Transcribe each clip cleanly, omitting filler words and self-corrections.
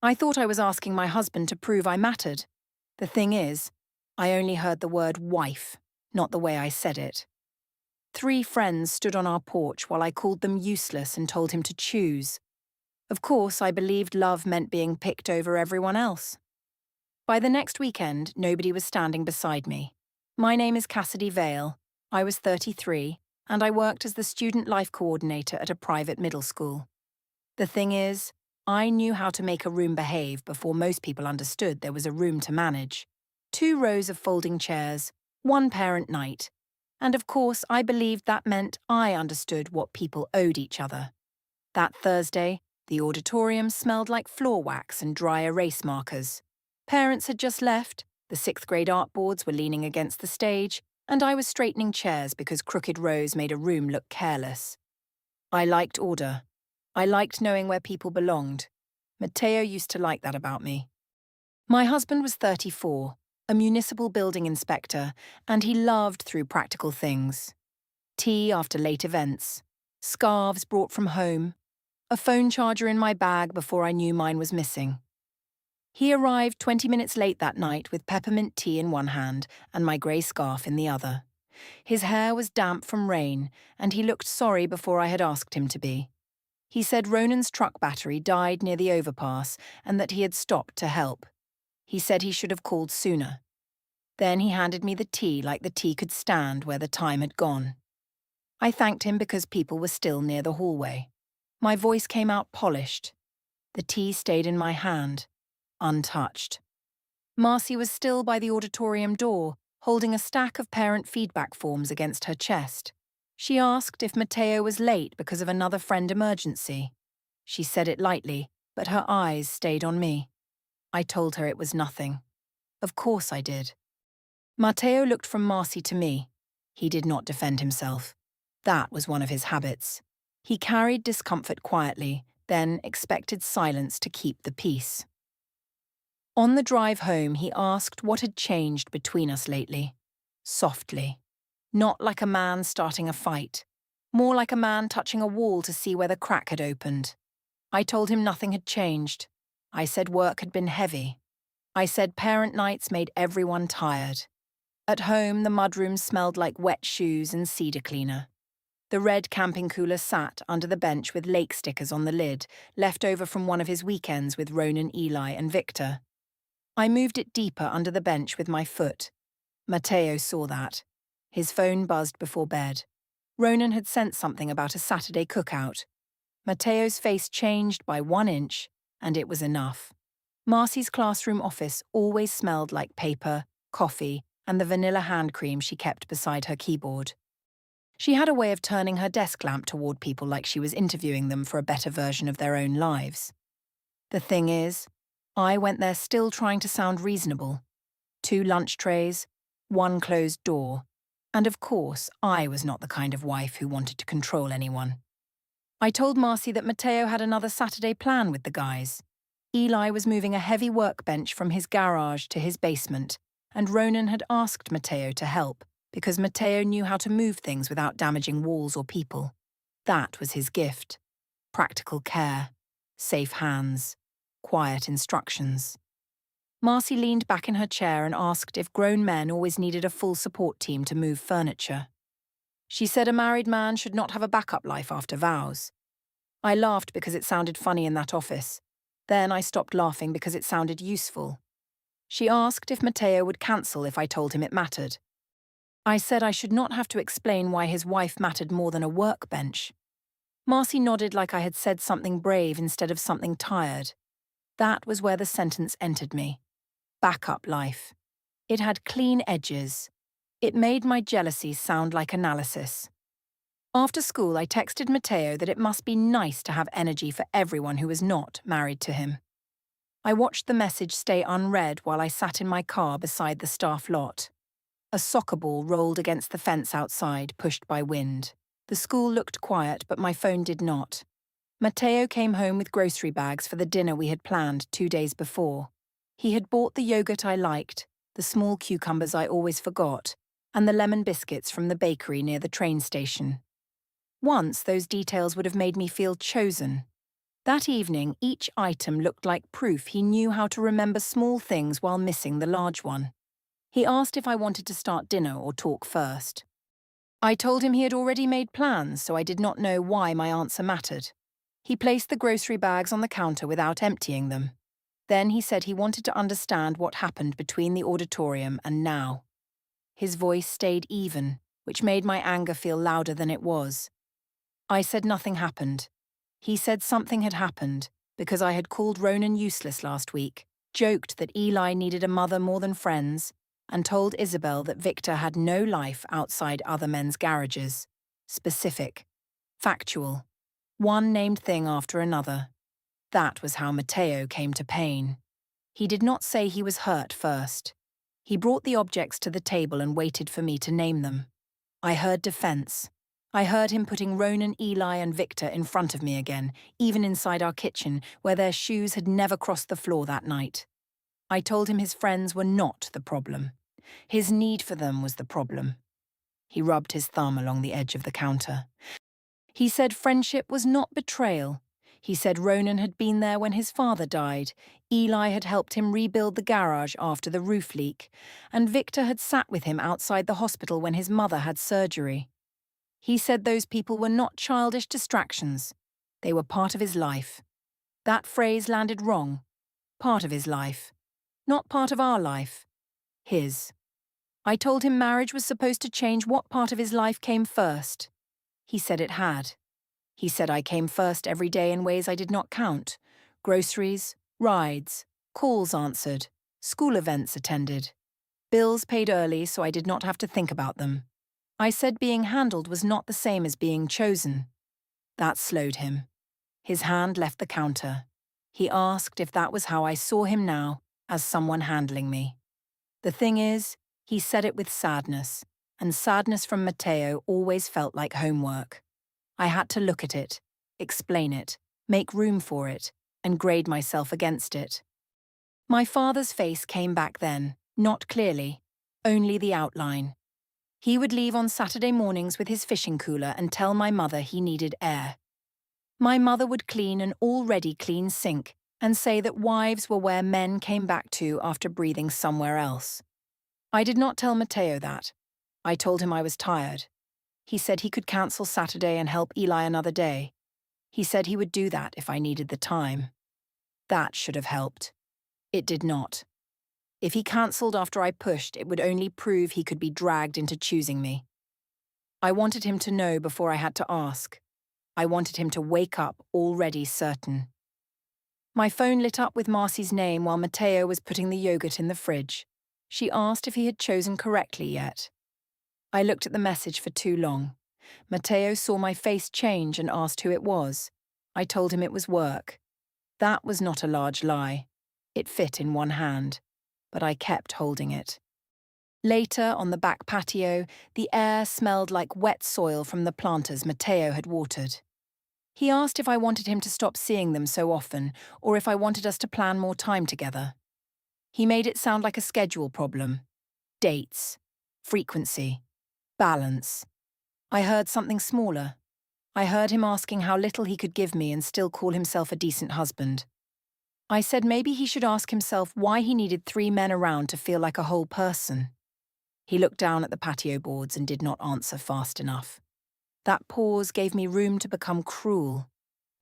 I thought I was asking my husband to prove I mattered. The thing is, I only heard the word wife, not the way I said it. 3 friends stood on our porch while I called them useless and told him to choose. Of course, I believed love meant being picked over everyone else. By the next weekend, nobody was standing beside me. My name is Cassidy Vale. I was 33, and I worked as the student life coordinator at a private middle school. The thing is, I knew how to make a room behave before most people understood there was a room to manage. 2 rows of folding chairs, 1 parent night. And of course, I believed that meant I understood what people owed each other. That Thursday, the auditorium smelled like floor wax and dry erase markers. Parents had just left, the 6th grade art boards were leaning against the stage, and I was straightening chairs because crooked rows made a room look careless. I liked order. I liked knowing where people belonged. Matteo used to like that about me. My husband was 34, a municipal building inspector, and he loved through practical things. Tea after late events, scarves brought from home, a phone charger in my bag before I knew mine was missing. He arrived 20 minutes late that night with peppermint tea in one hand and my grey scarf in the other. His hair was damp from rain, and he looked sorry before I had asked him to be. He said Ronan's truck battery died near the overpass and that he had stopped to help. He said he should have called sooner. Then he handed me the tea like the tea could stand where the time had gone. I thanked him because people were still near the hallway. My voice came out polished. The tea stayed in my hand, untouched. Marcy was still by the auditorium door, holding a stack of parent feedback forms against her chest. She asked if Matteo was late because of another friend emergency. She said it lightly, but her eyes stayed on me. I told her it was nothing. Of course I did. Matteo looked from Marcy to me. He did not defend himself. That was one of his habits. He carried discomfort quietly, then expected silence to keep the peace. On the drive home, he asked what had changed between us lately. Softly. Not like a man starting a fight. More like a man touching a wall to see where the crack had opened. I told him nothing had changed. I said work had been heavy. I said parent nights made everyone tired. At home, the mudroom smelled like wet shoes and cedar cleaner. The red camping cooler sat under the bench with lake stickers on the lid, left over from one of his weekends with Ronan, Eli, and Victor. I moved it deeper under the bench with my foot. Matteo saw that. His phone buzzed before bed. Ronan had sent something about a Saturday cookout. Matteo's face changed by 1 inch, and it was enough. Marcy's classroom office always smelled like paper, coffee, and the vanilla hand cream she kept beside her keyboard. She had a way of turning her desk lamp toward people like she was interviewing them for a better version of their own lives. The thing is, I went there still trying to sound reasonable. 2 lunch trays, 1 closed door, and of course, I was not the kind of wife who wanted to control anyone. I told Marcy that Matteo had another Saturday plan with the guys. Eli was moving a heavy workbench from his garage to his basement, and Ronan had asked Matteo to help because Matteo knew how to move things without damaging walls or people. That was his gift. Practical care, safe hands, quiet instructions. Marcy leaned back in her chair and asked if grown men always needed a full support team to move furniture. She said a married man should not have a backup life after vows. I laughed because it sounded funny in that office. Then I stopped laughing because it sounded useful. She asked if Matteo would cancel if I told him it mattered. I said I should not have to explain why his wife mattered more than a workbench. Marcy nodded like I had said something brave instead of something tired. That was where the sentence entered me. Backup life. It had clean edges. It made my jealousy sound like analysis. After school, I texted Matteo that it must be nice to have energy for everyone who was not married to him. I watched the message stay unread while I sat in my car beside the staff lot. A soccer ball rolled against the fence outside, pushed by wind. The school looked quiet, but my phone did not. Matteo came home with grocery bags for the dinner we had planned 2 days before. He had bought the yogurt I liked, the small cucumbers I always forgot, and the lemon biscuits from the bakery near the train station. Once, those details would have made me feel chosen. That evening, each item looked like proof he knew how to remember small things while missing the large one. He asked if I wanted to start dinner or talk first. I told him he had already made plans, so I did not know why my answer mattered. He placed the grocery bags on the counter without emptying them. Then he said he wanted to understand what happened between the auditorium and now. His voice stayed even, which made my anger feel louder than it was. I said nothing happened. He said something had happened because I had called Ronan useless last week, joked that Eli needed a mother more than friends, and told Isabel that Victor had no life outside other men's garages. Specific. Factual. One named thing after another. That was how Matteo came to pain. He did not say he was hurt first. He brought the objects to the table and waited for me to name them. I heard defense. I heard him putting Ronan, Eli, and Victor in front of me again, even inside our kitchen, where their shoes had never crossed the floor that night. I told him his friends were not the problem. His need for them was the problem. He rubbed his thumb along the edge of the counter. He said friendship was not betrayal. He said Ronan had been there when his father died, Eli had helped him rebuild the garage after the roof leak, and Victor had sat with him outside the hospital when his mother had surgery. He said those people were not childish distractions. They were part of his life. That phrase landed wrong. Part of his life. Not part of our life. His. I told him marriage was supposed to change what part of his life came first. He said it had. He said I came first every day in ways I did not count. Groceries, rides, calls answered, school events attended. Bills paid early so I did not have to think about them. I said being handled was not the same as being chosen. That slowed him. His hand left the counter. He asked if that was how I saw him now, as someone handling me. The thing is, he said it with sadness, and sadness from Matteo always felt like homework. I had to look at it, explain it, make room for it, and grade myself against it. My father's face came back then, not clearly, only the outline. He would leave on Saturday mornings with his fishing cooler and tell my mother he needed air. My mother would clean an already clean sink and say that wives were where men came back to after breathing somewhere else. I did not tell Matteo that. I told him I was tired. He said he could cancel Saturday and help Eli another day. He said he would do that if I needed the time. That should have helped. It did not. If he cancelled after I pushed, it would only prove he could be dragged into choosing me. I wanted him to know before I had to ask. I wanted him to wake up already certain. My phone lit up with Marcy's name while Matteo was putting the yogurt in the fridge. She asked if he had chosen correctly yet. I looked at the message for too long. Matteo saw my face change and asked who it was. I told him it was work. That was not a large lie. It fit in one hand, but I kept holding it. Later, on the back patio, the air smelled like wet soil from the planters Matteo had watered. He asked if I wanted him to stop seeing them so often, or if I wanted us to plan more time together. He made it sound like a schedule problem. Dates, frequency, balance. I heard something smaller. I heard him asking how little he could give me and still call himself a decent husband. I said maybe he should ask himself why he needed 3 men around to feel like a whole person. He looked down at the patio boards and did not answer fast enough. That pause gave me room to become cruel.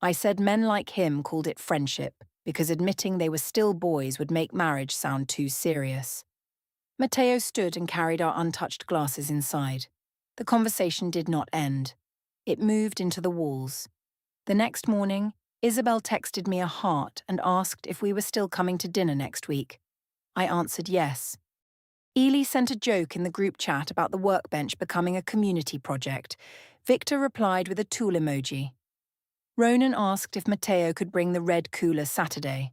I said men like him called it friendship because admitting they were still boys would make marriage sound too serious. Matteo stood and carried our untouched glasses inside. The conversation did not end. It moved into the walls. The next morning, Isabel texted me a heart and asked if we were still coming to dinner next week. I answered yes. Ely sent a joke in the group chat about the workbench becoming a community project. Victor replied with a tool emoji. Ronan asked if Matteo could bring the red cooler Saturday.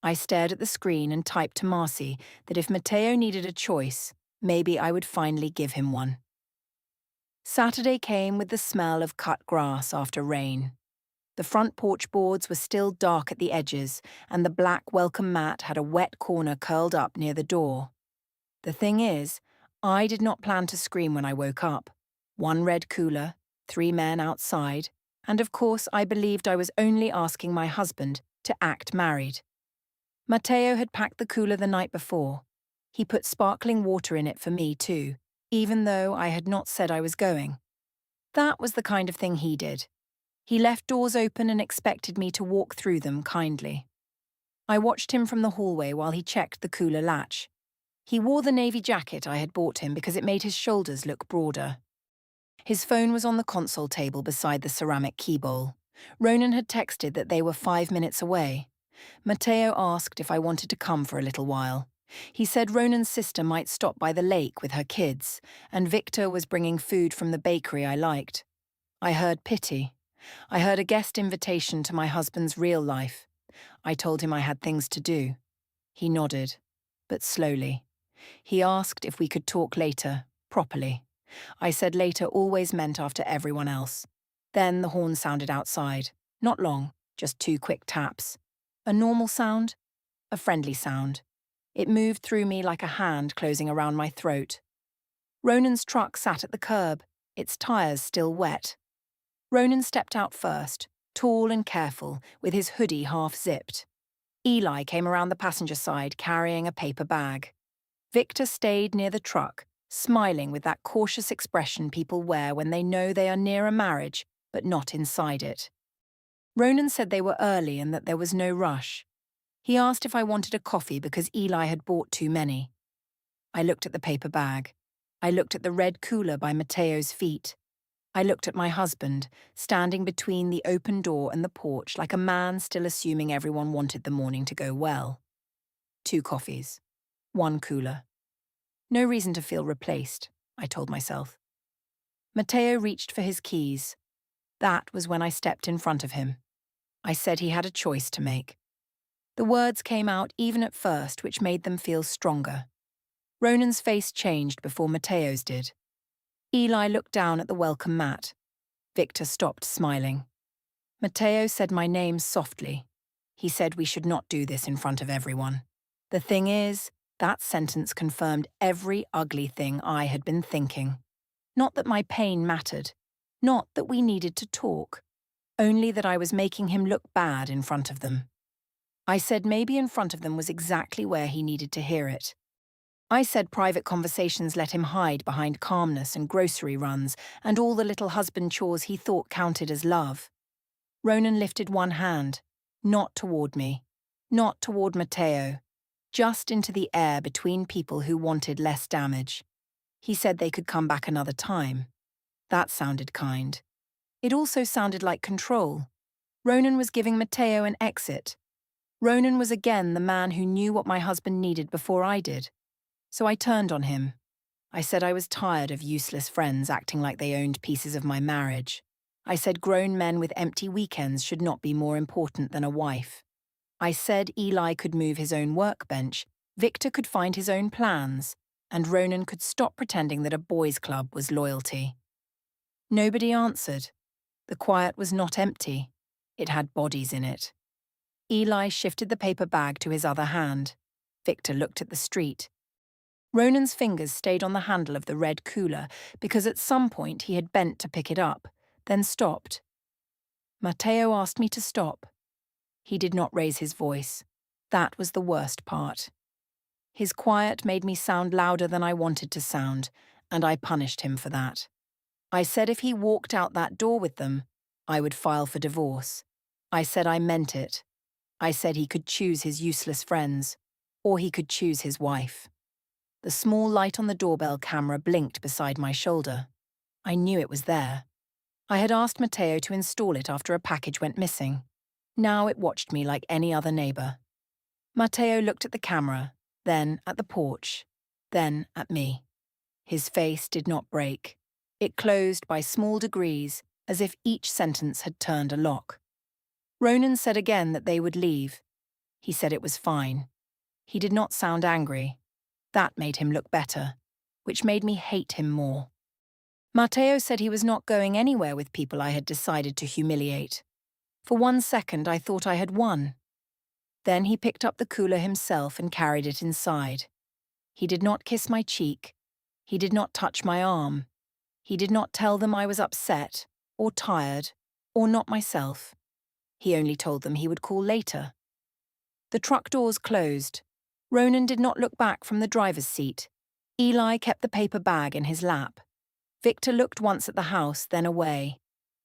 I stared at the screen and typed to Marcy that if Matteo needed a choice, maybe I would finally give him one. Saturday came with the smell of cut grass after rain. The front porch boards were still dark at the edges, and the black welcome mat had a wet corner curled up near the door. The thing is, I did not plan to scream when I woke up. 1 red cooler, 3 men outside, And of course, I believed I was only asking my husband to act married. Matteo had packed the cooler the night before. He put sparkling water in it for me too, even though I had not said I was going. That was the kind of thing he did. He left doors open and expected me to walk through them kindly. I watched him from the hallway while he checked the cooler latch. He wore the navy jacket I had bought him because it made his shoulders look broader. His phone was on the console table beside the ceramic key bowl. Ronan had texted that they were 5 minutes away. Matteo asked if I wanted to come for a little while. He said Ronan's sister might stop by the lake with her kids, and Victor was bringing food from the bakery I liked. I heard pity. I heard a guest invitation to my husband's real life. I told him I had things to do. He nodded, but slowly. He asked if we could talk later, properly. I said later always meant after everyone else. Then the horn sounded outside. Not long, just 2 quick taps. A normal sound, a friendly sound. It moved through me like a hand closing around my throat. Ronan's truck sat at the curb, its tires still wet. Ronan stepped out first, tall and careful, with his hoodie half zipped. Eli came around the passenger side carrying a paper bag. Victor stayed near the truck, smiling with that cautious expression people wear when they know they are near a marriage, but not inside it. Ronan said they were early and that there was no rush. He asked if I wanted a coffee because Eli had bought too many. I looked at the paper bag. I looked at the red cooler by Matteo's feet. I looked at my husband, standing between the open door and the porch like a man still assuming everyone wanted the morning to go well. 2 coffees. 1 cooler. No reason to feel replaced, I told myself. Matteo reached for his keys. That was when I stepped in front of him. I said he had a choice to make. The words came out even at first, which made them feel stronger. Ronan's face changed before Matteo's did. Eli looked down at the welcome mat. Victor stopped smiling. Matteo said my name softly. He said we should not do this in front of everyone. The thing is, that sentence confirmed every ugly thing I had been thinking. Not that my pain mattered. Not that we needed to talk. Only that I was making him look bad in front of them. I said maybe in front of them was exactly where he needed to hear it. I said private conversations let him hide behind calmness and grocery runs and all the little husband chores he thought counted as love. Ronan lifted one hand, not toward me, not toward Matteo, just into the air between people who wanted less damage. He said they could come back another time. That sounded kind. It also sounded like control. Ronan was giving Matteo an exit. Ronan was again the man who knew what my husband needed before I did. So I turned on him. I said I was tired of useless friends acting like they owned pieces of my marriage. I said grown men with empty weekends should not be more important than a wife. I said Eli could move his own workbench, Victor could find his own plans, and Ronan could stop pretending that a boys' club was loyalty. Nobody answered. The quiet was not empty. It had bodies in it. Eli shifted the paper bag to his other hand. Victor looked at the street. Ronan's fingers stayed on the handle of the red cooler because at some point he had bent to pick it up, then stopped. Matteo asked me to stop. He did not raise his voice. That was the worst part. His quiet made me sound louder than I wanted to sound, and I punished him for that. I said if he walked out that door with them, I would file for divorce. I said I meant it. I said he could choose his useless friends, or he could choose his wife. The small light on the doorbell camera blinked beside my shoulder. I knew it was there. I had asked Matteo to install it after a package went missing. Now it watched me like any other neighbor. Matteo looked at the camera, then at the porch, then at me. His face did not break. It closed by small degrees, as if each sentence had turned a lock. Ronan said again that they would leave. He said it was fine. He did not sound angry. That made him look better, which made me hate him more. Matteo said he was not going anywhere with people I had decided to humiliate. For 1 second, I thought I had won. Then he picked up the cooler himself and carried it inside. He did not kiss my cheek. He did not touch my arm. He did not tell them I was upset, or tired, or not myself. He only told them he would call later. The truck doors closed. Ronan did not look back from the driver's seat. Eli kept the paper bag in his lap. Victor looked once at the house, then away.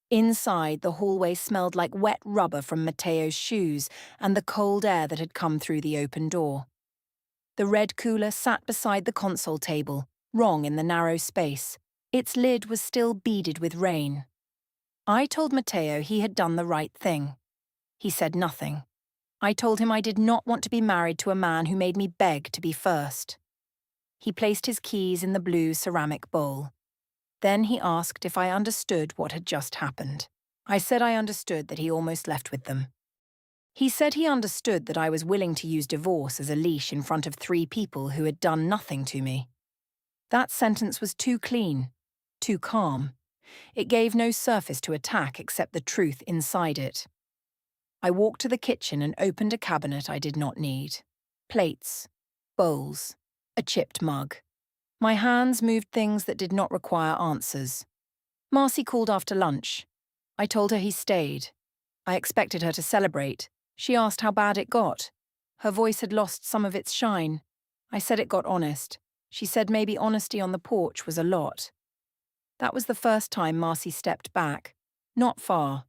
Inside, the hallway smelled like wet rubber from Matteo's shoes and the cold air that had come through the open door. The red cooler sat beside the console table, wrong in the narrow space. Its lid was still beaded with rain. I told Matteo he had done the right thing. He said nothing. I told him I did not want to be married to a man who made me beg to be first. He placed his keys in the blue ceramic bowl. Then he asked if I understood what had just happened. I said I understood that he almost left with them. He said he understood that I was willing to use divorce as a leash in front of 3 people who had done nothing to me. That sentence was too clean, too calm. It gave no surface to attack except the truth inside it. I walked to the kitchen and opened a cabinet I did not need. Plates, bowls, a chipped mug. My hands moved things that did not require answers. Marcy called after lunch. I told her he stayed. I expected her to celebrate. She asked how bad it got. Her voice had lost some of its shine. I said it got honest. She said maybe honesty on the porch was a lot. That was the first time Marcy stepped back. Not far,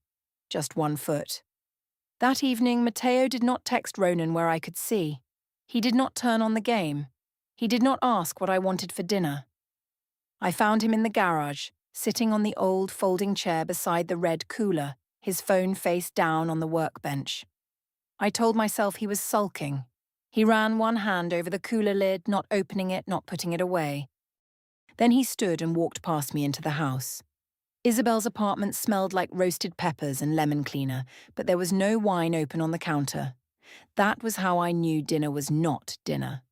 just 1 foot. That evening, Matteo did not text Ronan where I could see. He did not turn on the game. He did not ask what I wanted for dinner. I found him in the garage, sitting on the old folding chair beside the red cooler, his phone face down on the workbench. I told myself he was sulking. He ran one hand over the cooler lid, not opening it, not putting it away. Then he stood and walked past me into the house. Isabel's apartment smelled like roasted peppers and lemon cleaner, but there was no wine open on the counter. That was how I knew dinner was not dinner.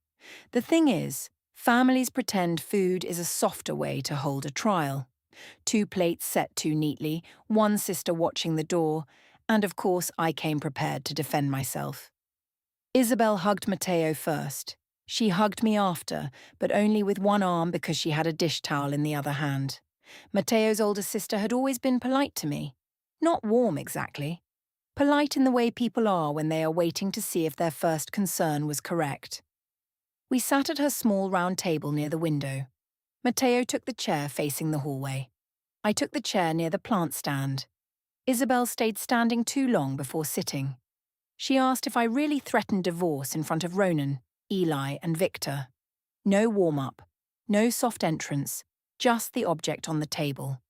The thing is, families pretend food is a softer way to hold a trial. 2 plates set too neatly, one sister watching the door, and of course I came prepared to defend myself. Isabel hugged Matteo first. She hugged me after, but only with one arm because she had a dish towel in the other hand. Matteo's older sister had always been polite to me. Not warm exactly. Polite in the way people are when they are waiting to see if their first concern was correct. We sat at her small round table near the window. Matteo took the chair facing the hallway. I took the chair near the plant stand. Isabel stayed standing too long before sitting. She asked if I really threatened divorce in front of Ronan, Eli, and Victor. No warm-up, no soft entrance, just the object on the table.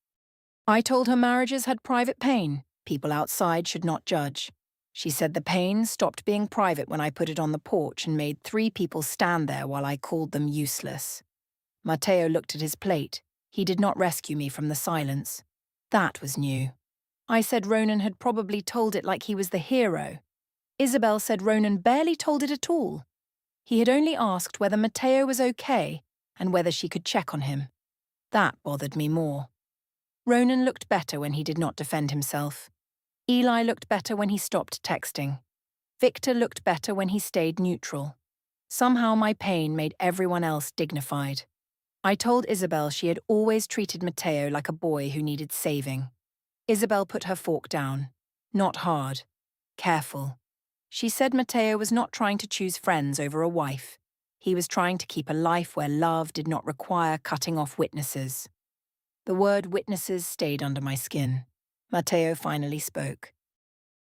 I told her marriages had private pain. People outside should not judge. She said the pain stopped being private when I put it on the porch and made 3 people stand there while I called them useless. Matteo looked at his plate. He did not rescue me from the silence. That was new. I said Ronan had probably told it like he was the hero. Isabel said Ronan barely told it at all. He had only asked whether Matteo was okay and whether she could check on him. That bothered me more. Ronan looked better when he did not defend himself. Eli looked better when he stopped texting. Victor looked better when he stayed neutral. Somehow my pain made everyone else dignified. I told Isabel she had always treated Matteo like a boy who needed saving. Isabel put her fork down. Not hard. Careful. She said Matteo was not trying to choose friends over a wife. He was trying to keep a life where love did not require cutting off witnesses. The word witnesses stayed under my skin. Matteo finally spoke.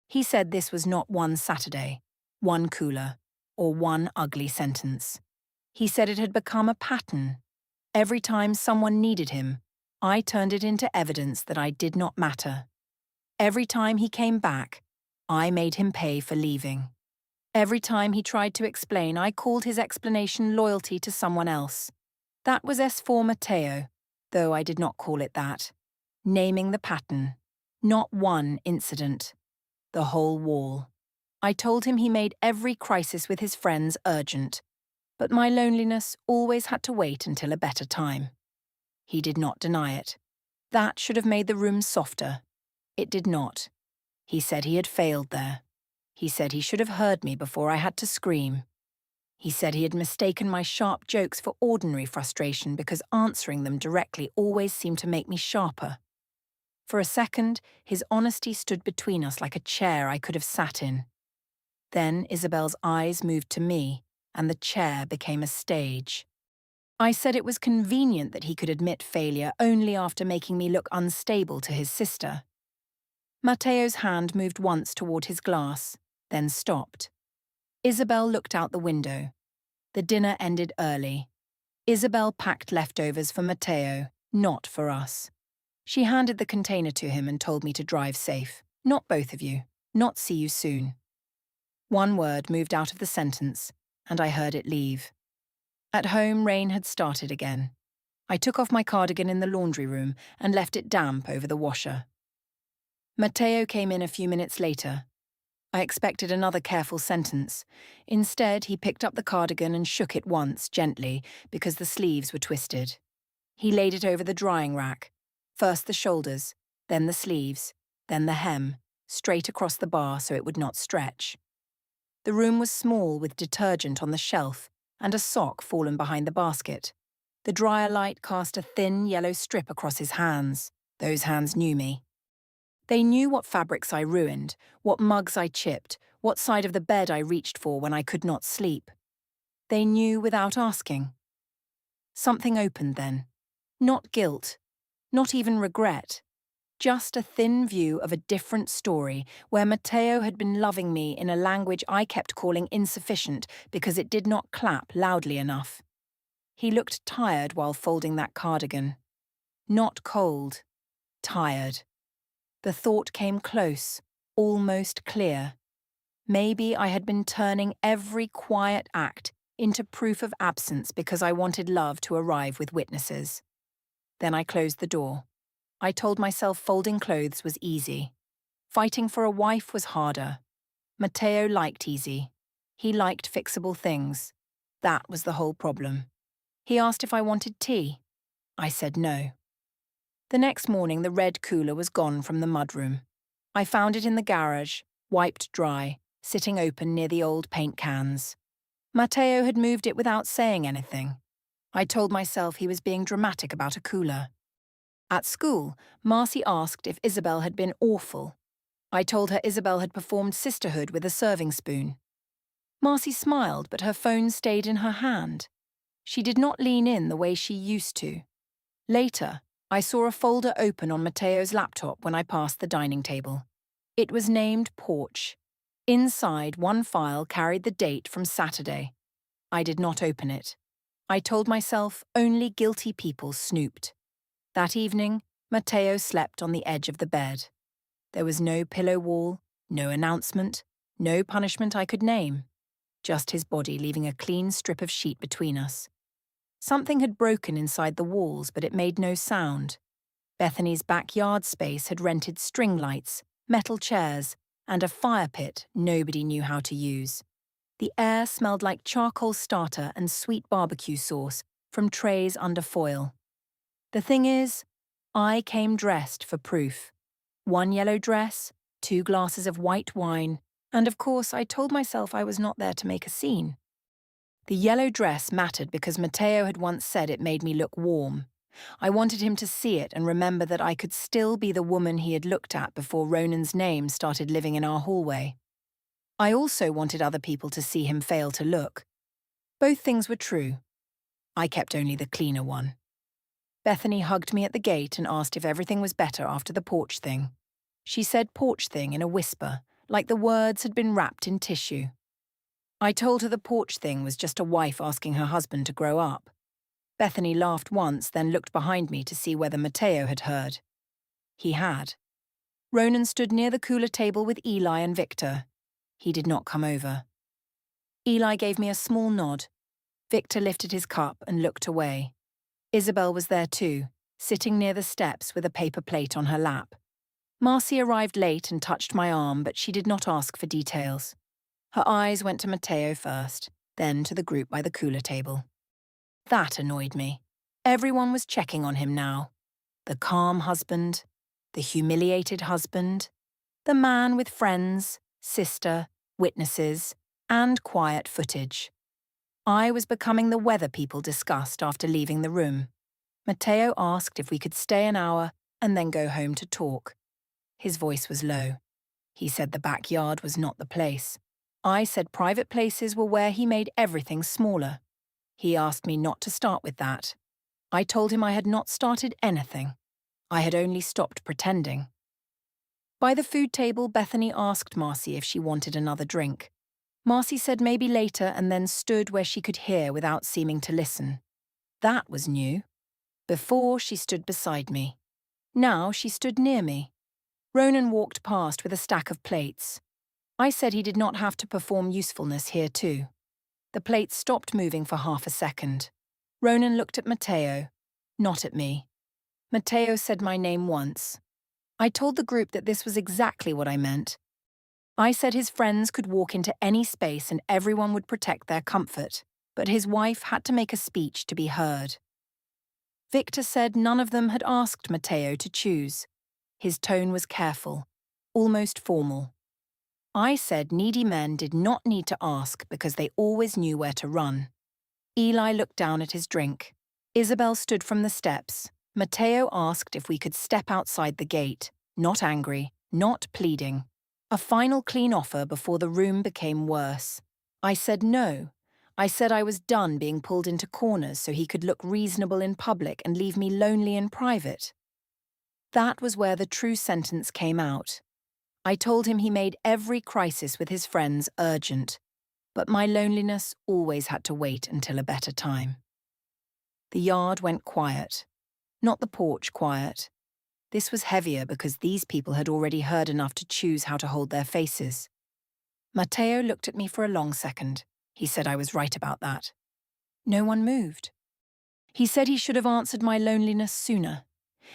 He said this was not one Saturday, one cooler, or one ugly sentence. He said it had become a pattern. Every time someone needed him, I turned it into evidence that I did not matter. Every time he came back, I made him pay for leaving. Every time he tried to explain, I called his explanation loyalty to someone else. That was S4 Matteo, though I did not call it that. Naming the pattern. Not one incident. The whole wall. I told him he made every crisis with his friends urgent, but my loneliness always had to wait until a better time. He did not deny it. That should have made the room softer. It did not. He said he had failed there. He said he should have heard me before I had to scream. He said he had mistaken my sharp jokes for ordinary frustration because answering them directly always seemed to make me sharper. For a second, his honesty stood between us like a chair I could have sat in. Then Isabel's eyes moved to me, and the chair became a stage. I said it was convenient that he could admit failure only after making me look unstable to his sister. Matteo's hand moved once toward his glass, then stopped. Isabel looked out the window. The dinner ended early. Isabel packed leftovers for Matteo, not for us. She handed the container to him and told me to drive safe. Not both of you. Not see you soon. One word moved out of the sentence, and I heard it leave. At home, rain had started again. I took off my cardigan in the laundry room and left it damp over the washer. Matteo came in a few minutes later. I expected another careful sentence. Instead, he picked up the cardigan and shook it once, gently, because the sleeves were twisted. He laid it over the drying rack. First the shoulders, then the sleeves, then the hem, straight across the bar so it would not stretch. The room was small with detergent on the shelf and a sock fallen behind the basket. The dryer light cast a thin yellow strip across his hands. Those hands knew me. They knew what fabrics I ruined, what mugs I chipped, what side of the bed I reached for when I could not sleep. They knew without asking. Something opened then. Not guilt, not even regret. Just a thin view of a different story where Matteo had been loving me in a language I kept calling insufficient because it did not clap loudly enough. He looked tired while folding that cardigan. Not cold, tired. The thought came close, almost clear. Maybe I had been turning every quiet act into proof of absence because I wanted love to arrive with witnesses. Then I closed the door. I told myself folding clothes was easy. Fighting for a wife was harder. Matteo liked easy. He liked fixable things. That was the whole problem. He asked if I wanted tea. I said no. The next morning, the red cooler was gone from the mudroom. I found it in the garage, wiped dry, sitting open near the old paint cans. Matteo had moved it without saying anything. I told myself he was being dramatic about a cooler. At school, Marcy asked if Isabel had been awful. I told her Isabel had performed sisterhood with a serving spoon. Marcy smiled, but her phone stayed in her hand. She did not lean in the way she used to. Later, I saw a folder open on Matteo's laptop when I passed the dining table. It was named Porch. Inside, one file carried the date from Saturday. I did not open it. I told myself only guilty people snooped. That evening, Matteo slept on the edge of the bed. There was no pillow wall, no announcement, no punishment I could name. Just his body leaving a clean strip of sheet between us. Something had broken inside the walls, but it made no sound. Bethany's backyard space had rented string lights, metal chairs, and a fire pit nobody knew how to use. The air smelled like charcoal starter and sweet barbecue sauce from trays under foil. The thing is, I came dressed for proof. One yellow dress, 2 glasses of white wine, and of course I told myself I was not there to make a scene. The yellow dress mattered because Matteo had once said it made me look warm. I wanted him to see it and remember that I could still be the woman he had looked at before Ronan's name started living in our hallway. I also wanted other people to see him fail to look. Both things were true. I kept only the cleaner one. Bethany hugged me at the gate and asked if everything was better after the porch thing. She said porch thing in a whisper, like the words had been wrapped in tissue. I told her the porch thing was just a wife asking her husband to grow up. Bethany laughed once, then looked behind me to see whether Matteo had heard. He had. Ronan stood near the cooler table with Eli and Victor. He did not come over. Eli gave me a small nod. Victor lifted his cup and looked away. Isabel was there too, sitting near the steps with a paper plate on her lap. Marcy arrived late and touched my arm, but she did not ask for details. Her eyes went to Matteo first, then to the group by the cooler table. That annoyed me. Everyone was checking on him now. The calm husband, the humiliated husband, the man with friends, sister, witnesses, and quiet footage. I was becoming the weather people discussed after leaving the room. Matteo asked if we could stay an hour, and then go home to talk. His voice was low. He said the backyard was not the place. I said private places were where he made everything smaller. He asked me not to start with that. I told him I had not started anything. I had only stopped pretending. By the food table, Bethany asked Marcy if she wanted another drink. Marcy said maybe later and then stood where she could hear without seeming to listen. That was new. Before, she stood beside me. Now she stood near me. Ronan walked past with a stack of plates. I said he did not have to perform usefulness here too. The plates stopped moving for half a second. Ronan looked at Matteo, not at me. Matteo said my name once. I told the group that this was exactly what I meant. I said his friends could walk into any space and everyone would protect their comfort, but his wife had to make a speech to be heard. Victor said none of them had asked Matteo to choose. His tone was careful, almost formal. I said needy men did not need to ask because they always knew where to run. Eli looked down at his drink. Isabel stood from the steps. Matteo asked if we could step outside the gate, not angry, not pleading. A final clean offer before the room became worse. I said no. I said I was done being pulled into corners so he could look reasonable in public and leave me lonely in private. That was where the true sentence came out. I told him he made every crisis with his friends urgent, but my loneliness always had to wait until a better time. The yard went quiet. Not the porch quiet. This was heavier because these people had already heard enough to choose how to hold their faces. Matteo looked at me for a long second. He said I was right about that. No one moved. He said he should have answered my loneliness sooner.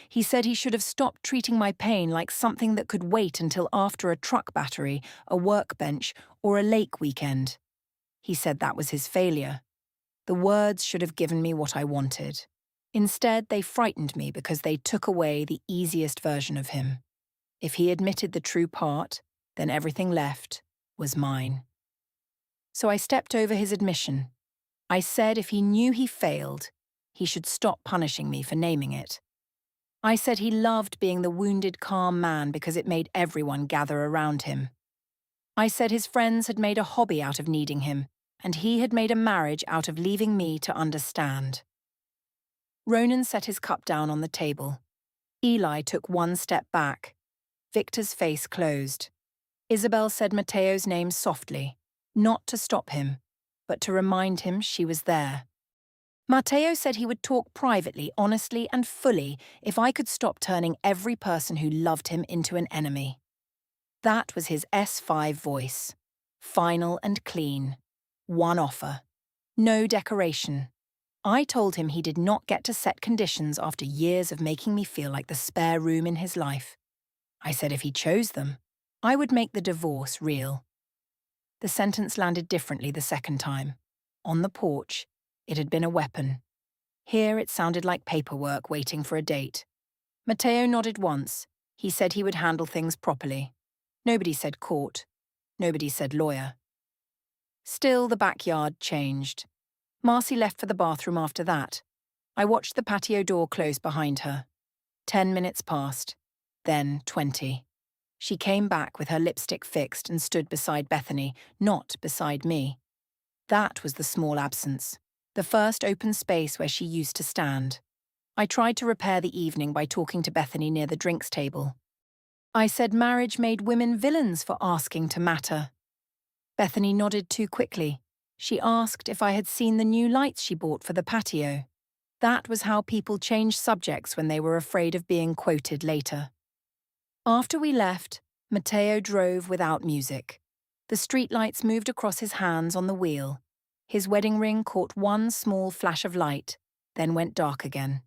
He said he should have stopped treating my pain like something that could wait until after a truck battery, a workbench, or a lake weekend. He said that was his failure. The words should have given me what I wanted. Instead, they frightened me because they took away the easiest version of him. If he admitted the true part, then everything left was mine. So I stepped over his admission. I said if he knew he failed, he should stop punishing me for naming it. I said he loved being the wounded, calm man because it made everyone gather around him. I said his friends had made a hobby out of needing him, and he had made a marriage out of leaving me to understand. Ronan set his cup down on the table. Eli took one step back. Victor's face closed. Isabel said Matteo's name softly, not to stop him, but to remind him she was there. Matteo said he would talk privately, honestly, and fully if I could stop turning every person who loved him into an enemy. That was his S5 voice. Final and clean. One offer. No decoration. I told him he did not get to set conditions after years of making me feel like the spare room in his life. I said if he chose them, I would make the divorce real. The sentence landed differently the second time. On the porch, it had been a weapon. Here it sounded like paperwork waiting for a date. Matteo nodded once. He said he would handle things properly. Nobody said court. Nobody said lawyer. Still, the backyard changed. Marcy left for the bathroom after that. I watched the patio door close behind her. 10 minutes passed. Then 20. She came back with her lipstick fixed and stood beside Bethany, not beside me. That was the small absence. The first open space where she used to stand. I tried to repair the evening by talking to Bethany near the drinks table. I said marriage made women villains for asking to matter. Bethany nodded too quickly. She asked if I had seen the new lights she bought for the patio. That was how people changed subjects when they were afraid of being quoted later. After we left, Matteo drove without music. The streetlights moved across his hands on the wheel. His wedding ring caught one small flash of light, then went dark again.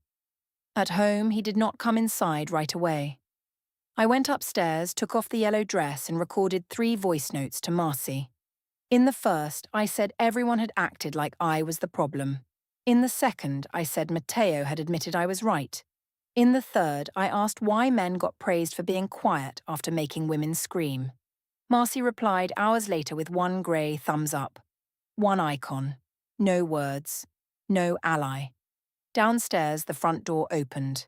At home, he did not come inside right away. I went upstairs, took off the yellow dress, and recorded 3 voice notes to Marcy. In the first, I said everyone had acted like I was the problem. In the second, I said Matteo had admitted I was right. In the third, I asked why men got praised for being quiet after making women scream. Marcy replied hours later with 1 grey thumbs up. 1 icon. No words. No ally. Downstairs, the front door opened.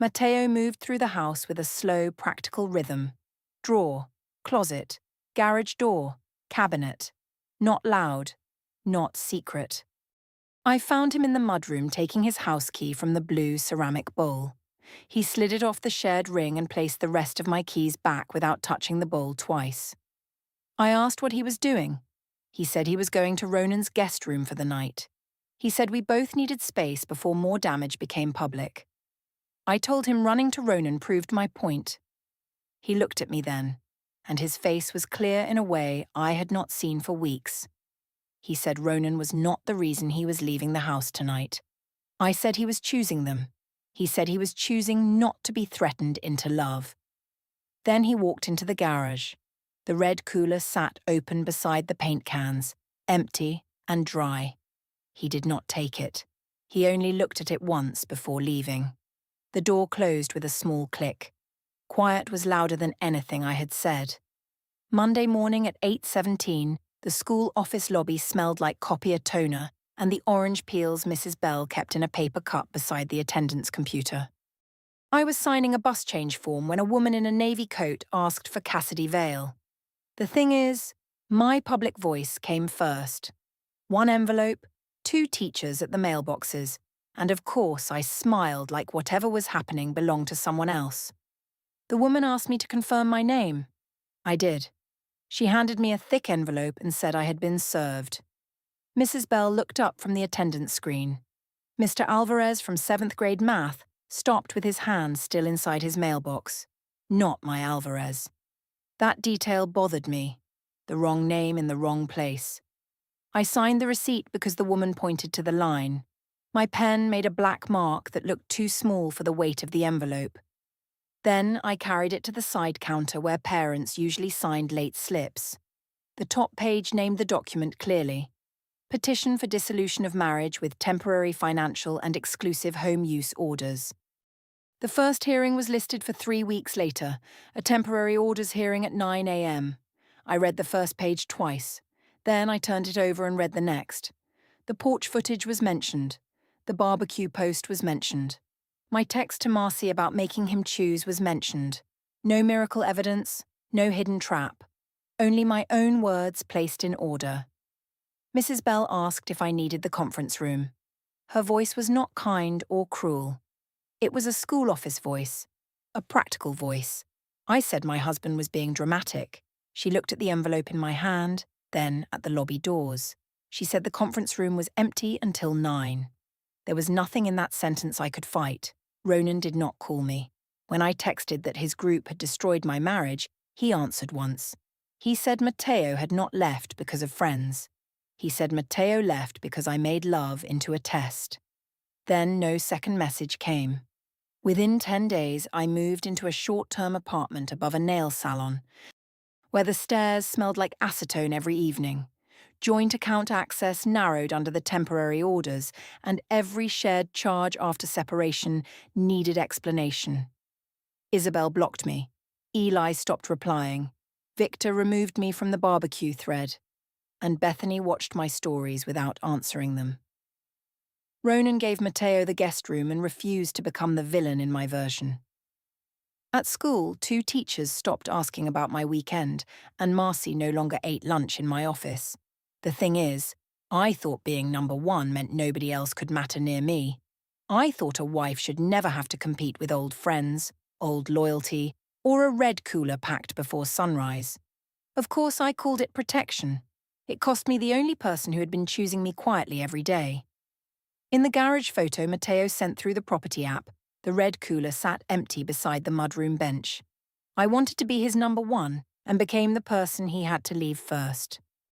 Matteo moved through the house with a slow, practical rhythm. Drawer, closet, garage door, cabinet. Not loud, not secret. I found him in the mudroom taking his house key from the blue ceramic bowl. He slid it off the shared ring and placed the rest of my keys back without touching the bowl twice. I asked what he was doing. He said he was going to Ronan's guest room for the night. He said we both needed space before more damage became public. I told him running to Ronan proved my point. He looked at me then, and his face was clear in a way I had not seen for weeks. He said Ronan was not the reason he was leaving the house tonight. I said he was choosing them. He said he was choosing not to be threatened into love. Then he walked into the garage. The red cooler sat open beside the paint cans, empty and dry. He did not take it. He only looked at it once before leaving. The door closed with a small click. Quiet was louder than anything I had said. Monday morning at 8:17, the school office lobby smelled like copier toner and the orange peels Mrs. Bell kept in a paper cup beside the attendance computer. I was signing a bus change form when a woman in a navy coat asked for Cassidy Vale. The thing is, my public voice came first. 1 envelope, 2 teachers at the mailboxes, and of course I smiled like whatever was happening belonged to someone else. The woman asked me to confirm my name. I did. She handed me a thick envelope and said I had been served. Mrs. Bell looked up from the attendance screen. Mr. Alvarez from 7th grade math stopped with his hand still inside his mailbox. Not my Alvarez. That detail bothered me. The wrong name in the wrong place. I signed the receipt because the woman pointed to the line. My pen made a black mark that looked too small for the weight of the envelope. Then I carried it to the side counter where parents usually signed late slips. The top page named the document clearly. Petition for dissolution of marriage with temporary financial and exclusive home use orders. The first hearing was listed for 3 weeks later, a temporary orders hearing at 9 a.m. I read the first page twice. Then I turned it over and read the next. The porch footage was mentioned. The barbecue post was mentioned. My text to Marcy about making him choose was mentioned. No miracle evidence, no hidden trap. Only my own words placed in order. Mrs. Bell asked if I needed the conference room. Her voice was not kind or cruel. It was a school office voice, a practical voice. I said my husband was being dramatic. She looked at the envelope in my hand, then at the lobby doors. She said the conference room was empty until 9. There was nothing in that sentence I could fight. Ronan did not call me. When I texted that his group had destroyed my marriage, he answered once. He said Matteo had not left because of friends. He said Matteo left because I made love into a test. Then no second message came. Within 10 days, I moved into a short-term apartment above a nail salon, where the stairs smelled like acetone every evening. Joint account access narrowed under the temporary orders, and every shared charge after separation needed explanation. Isabel blocked me. Eli stopped replying. Victor removed me from the barbecue thread. And Bethany watched my stories without answering them. Ronan gave Matteo the guest room and refused to become the villain in my version. At school, 2 teachers stopped asking about my weekend, and Marcy no longer ate lunch in my office. The thing is, I thought being number 1 meant nobody else could matter near me. I thought a wife should never have to compete with old friends, old loyalty, or a red cooler packed before sunrise. Of course, I called it protection. It cost me the only person who had been choosing me quietly every day. In the garage photo Matteo sent through the property app, the red cooler sat empty beside the mudroom bench. I wanted to be his number 1 and became the person he had to leave first.